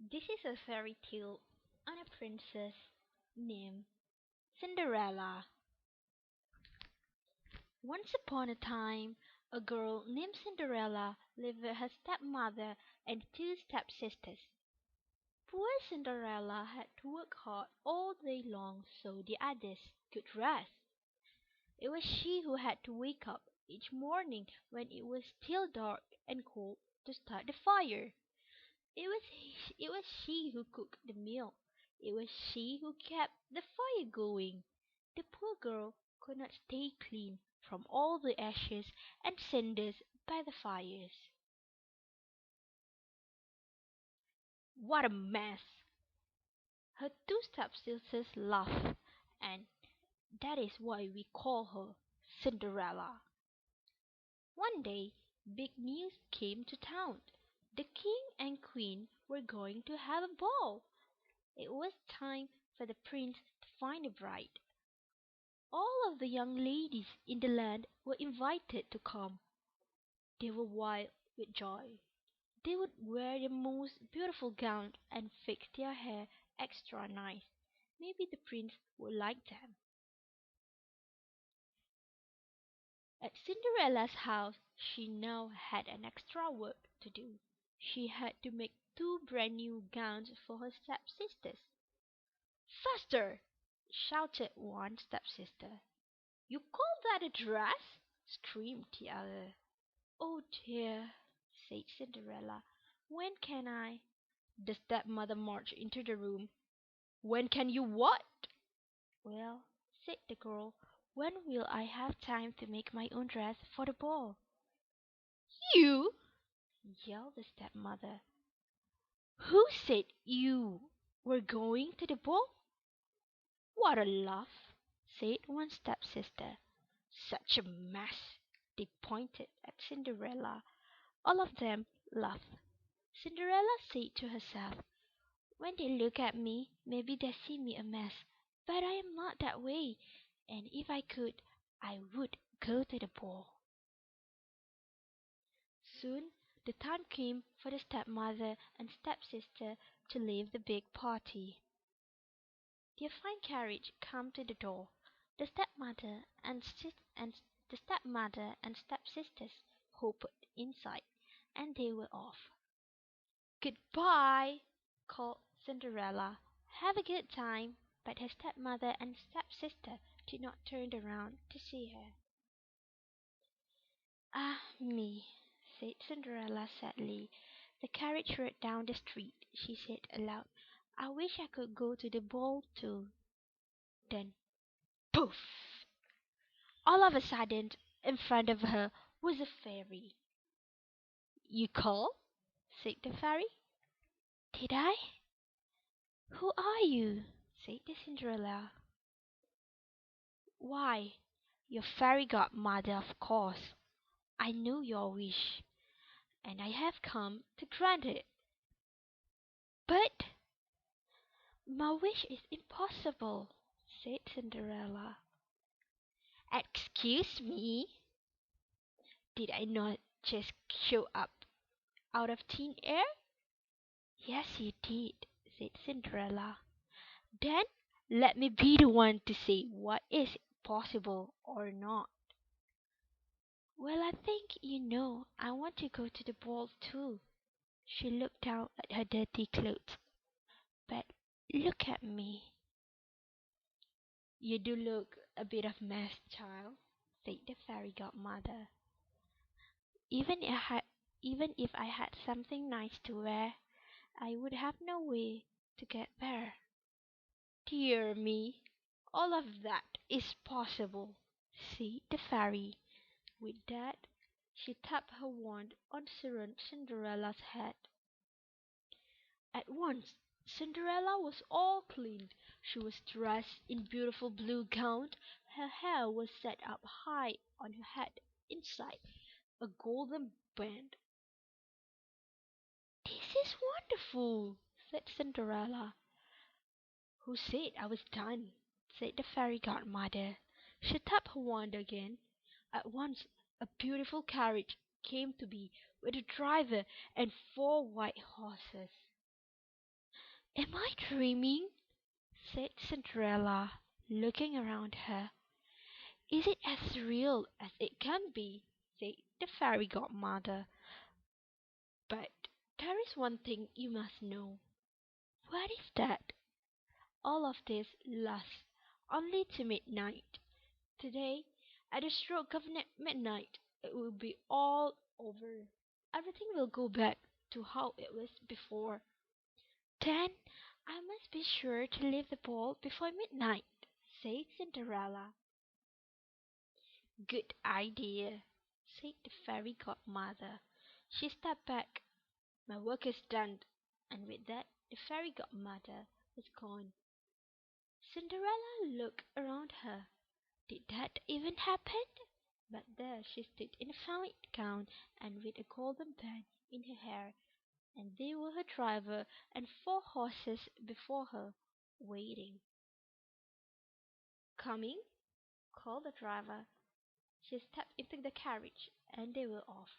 This is a fairy tale on a princess named Cinderella. Once upon a time, a girl named Cinderella lived with her stepmother and two stepsisters. Poor Cinderella had to work hard all day long so the others could rest. It was she who had to wake up each morning when it was still dark and cold to start the fire. It was she who cooked the meal. It was she who kept the fire going. The poor girl could not stay clean from all the ashes and cinders by the fires. What a mess! Her two stepsisters laughed, and that is why we call her Cinderella. One day, big news came to town. The king and queen were going to have a ball. It was time for the prince to find a bride. All of the young ladies in the land were invited to come. They were wild with joy. They would wear the most beautiful gowns and fix their hair extra nice. Maybe the prince would like them. At Cinderella's house, she now had an extra work to do. She had to make two brand new gowns for her stepsisters. Faster! Shouted one stepsister. You call that a dress? Screamed the other. Oh dear, said Cinderella. When can I? The stepmother marched into the room. When can you what? Well, said the girl, when will I have time to make my own dress for the ball? You! Yelled the stepmother. Who said you were going to the ball? What a laugh, said one stepsister. Such a mess! They pointed at Cinderella. All of them laughed. Cinderella said to herself, when they look at me, maybe they see me a mess. But I am not that way, and if I could, I would go to the ball. Soon the time came for the stepmother and stepsister to leave the big party. Their fine carriage came to the door. The stepmother and the stepmother and stepsisters hopped inside, and they were off. Goodbye, called Cinderella. Have a good time. But her stepmother and stepsister did not turn around to see her. Ah, me, said Cinderella sadly. The carriage rolled down the street. She said aloud, I wish I could go to the ball too. Then, poof! All of a sudden, in front of her was a fairy. You call? Said the fairy. Did I? Who are you? Said the Cinderella. Why, your fairy godmother, of course. I knew your wish, and I have come to grant it. But my wish is impossible, said Cinderella. Excuse me, did I not just show up out of thin air? Yes, you did, said Cinderella. Then let me be the one to say what is possible or not. Well, I think you know I want to go to the ball too. She looked down at her dirty clothes. But look at me. You do look a bit of mess, child, said the fairy godmother. Even if I had, even if I had something nice to wear, I would have no way to get there. Dear me, all of that is possible, said the fairy. With that, she tapped her wand on Cinderella's head. At once, Cinderella was all cleaned. She was dressed in beautiful blue gown. Her hair was set up high on her head, inside a golden band. This is wonderful, said Cinderella. Who said I was done? Said the fairy godmother. She tapped her wand again. At once a beautiful carriage came to be with a driver and four white horses. Am I dreaming? Said Cinderella, looking around her. Is it as real as it can be? Said the fairy godmother. But there is one thing you must know. What is that? All of this lasts only to midnight. Today, at the stroke of midnight, it will be all over. Everything will go back to how it was before. Then I must be sure to leave the ball before midnight, said Cinderella. Good idea, said the fairy godmother. She stepped back. My work is done. And with that, the fairy godmother was gone. Cinderella looked around her. Did that even happen? But there she stood in a fine gown and with a golden band in her hair, and there were her driver and 4 horses before her, waiting. "Coming?" called the driver. She stepped into the carriage, and they were off.